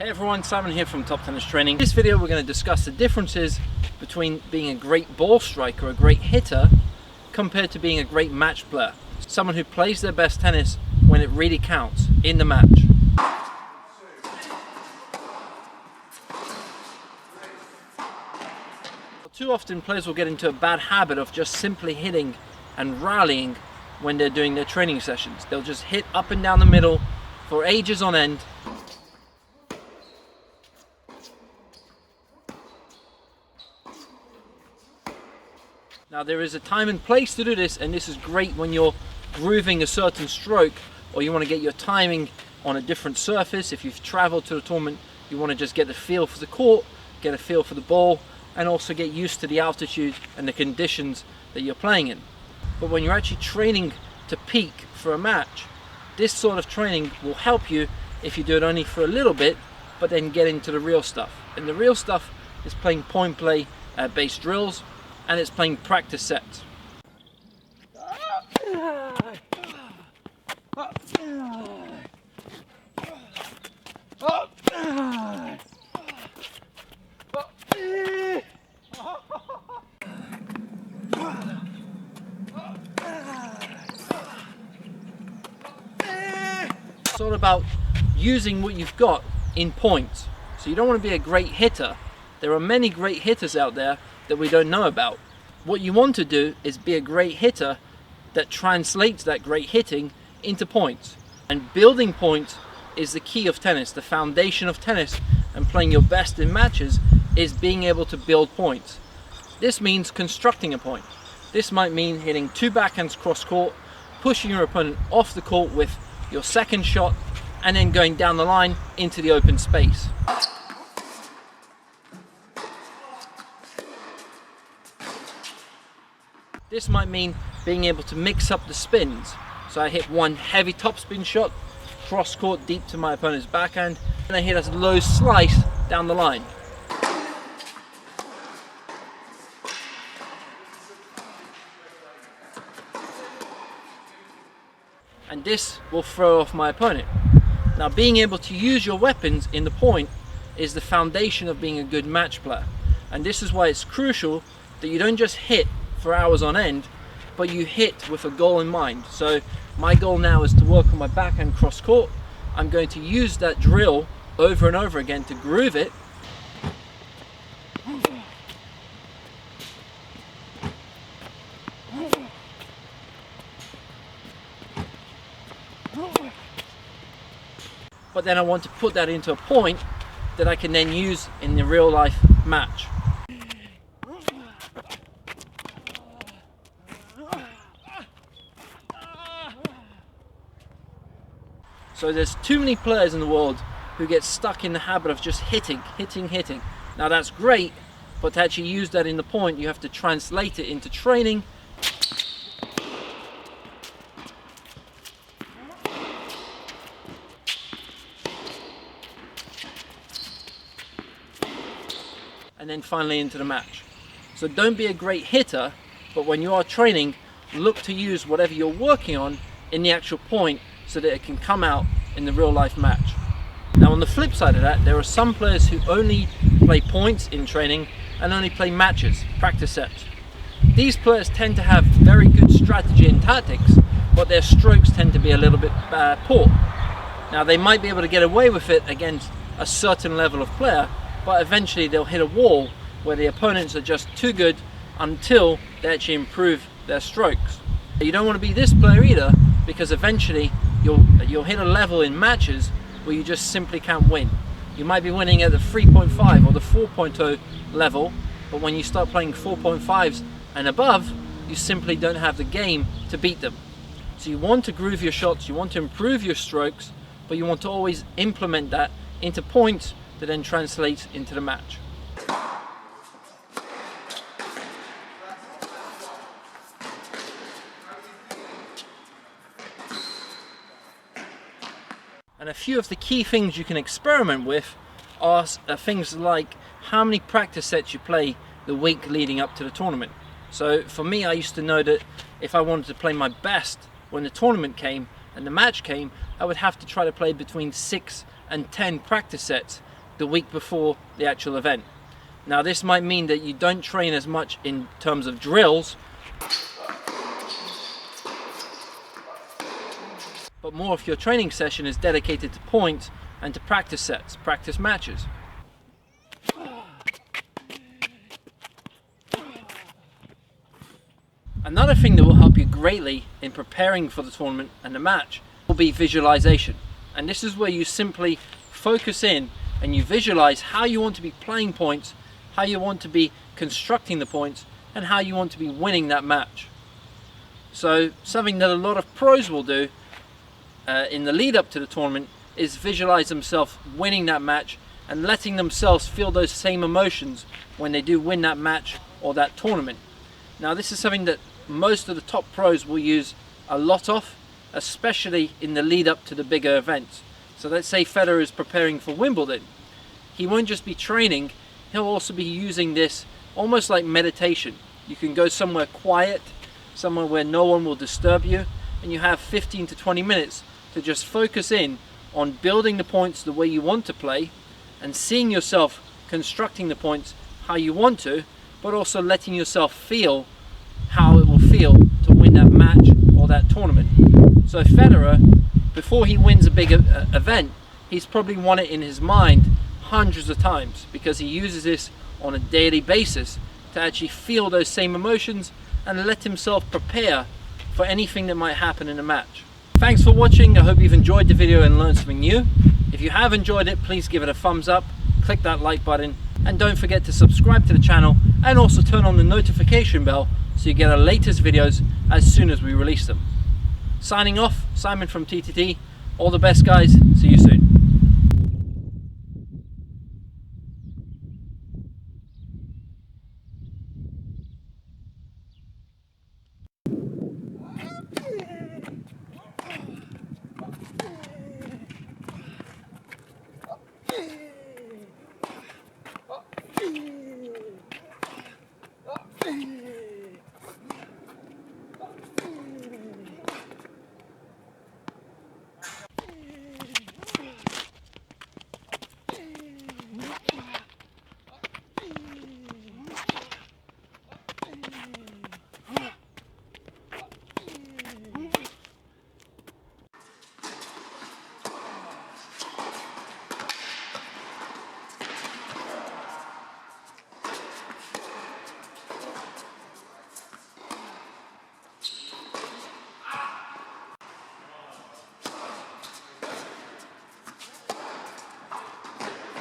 Hey everyone, Simon here from Top Tennis Training. In this video we're going to discuss the differences between being a great ball striker, a great hitter, compared to being a great match player. Someone who plays their best tennis when it really counts in the match. Too often players will get into a bad habit of just simply hitting and rallying when they're doing their training sessions. They'll just hit up and down the middle for ages on end. Now there is a time and place to do this, and this is great when you're grooving a certain stroke or you want to get your timing on a different surface. If you've traveled to a tournament, you want to just get the feel for the court, get a feel for the ball, and also get used to the altitude and the conditions that you're playing in. But when you're actually training to peak for a match, this sort of training will help you if you do it only for a little bit, but then get into the real stuff. And the real stuff is playing point play based drills, and it's playing practice sets. It's all about using what you've got in points. So you don't want to be a great hitter. There are many great hitters out there that we don't know about. What you want to do is be a great hitter that translates that great hitting into points. And building points is the key of tennis. The foundation of tennis and playing your best in matches is being able to build points. This means constructing a point. This might mean hitting 2 backhands cross court, pushing your opponent off the court with your second shot, and then going down the line into the open space. This might mean being able to mix up the spins. So I hit one heavy topspin shot, cross court deep to my opponent's backhand, and I hit a low slice down the line. And this will throw off my opponent. Now, being able to use your weapons in the point is the foundation of being a good match player. And this is why it's crucial that you don't just hit for hours on end, but you hit with a goal in mind. So my goal now is to work on my backhand cross court. I'm going to use that drill over and over again to groove it. But then I want to put that into a point that I can then use in the real life match. So there's too many players in the world who get stuck in the habit of just hitting. Now that's great, but to actually use that in the point, you have to translate it into training. And then finally into the match. So don't be a great hitter, but when you are training, look to use whatever you're working on in the actual point so that it can come out in the real life match. Now on the flip side of that, there are some players who only play points in training and only play matches, practice sets. These players tend to have very good strategy and tactics, but their strokes tend to be a little bit poor. Now they might be able to get away with it against a certain level of player, but eventually they'll hit a wall where the opponents are just too good until they actually improve their strokes. You don't want to be this player either, because eventually you'll hit a level in matches where you just simply can't win. You might be winning at the 3.5 or the 4.0 level, but when you start playing 4.5s and above, you simply don't have the game to beat them. So you want to groove your shots, you want to improve your strokes, but you want to always implement that into points that then translates into the match. And a few of the key things you can experiment with are things like how many practice sets you play the week leading up to the tournament. So for me, I used to know that if I wanted to play my best when the tournament came and the match came, I would have to try to play between 6 and 10 practice sets the week before the actual event. Now this might mean that you don't train as much in terms of drills, but more of your training session is dedicated to points and to practice sets, practice matches. Another thing that will help you greatly in preparing for the tournament and the match will be visualization. And this is where you simply focus in and you visualize how you want to be playing points, how you want to be constructing the points, and how you want to be winning that match. So something that a lot of pros will do in the lead up to the tournament is visualize themselves winning that match and letting themselves feel those same emotions when they do win that match or that tournament. Now this is something that most of the top pros will use a lot of, especially in the lead up to the bigger events. So let's say Federer is preparing for Wimbledon. He won't just be training, he'll also be using this almost like meditation. You can go somewhere quiet, somewhere where no one will disturb you, and you have 15 to 20 minutes to just focus in on building the points the way you want to play and seeing yourself constructing the points how you want to, but also letting yourself feel how it will feel to win that match or that tournament. So Federer, before he wins a big event, he's probably won it in his mind hundreds of times because he uses this on a daily basis to actually feel those same emotions and let himself prepare for anything that might happen in a match. Thanks for watching. I hope you've enjoyed the video and learned something new. If you have enjoyed it, please give it a thumbs up, click that like button, and don't forget to subscribe to the channel and also turn on the notification bell so you get our latest videos as soon as we release them. Signing off, Simon from TTT. All the best, guys. See you soon.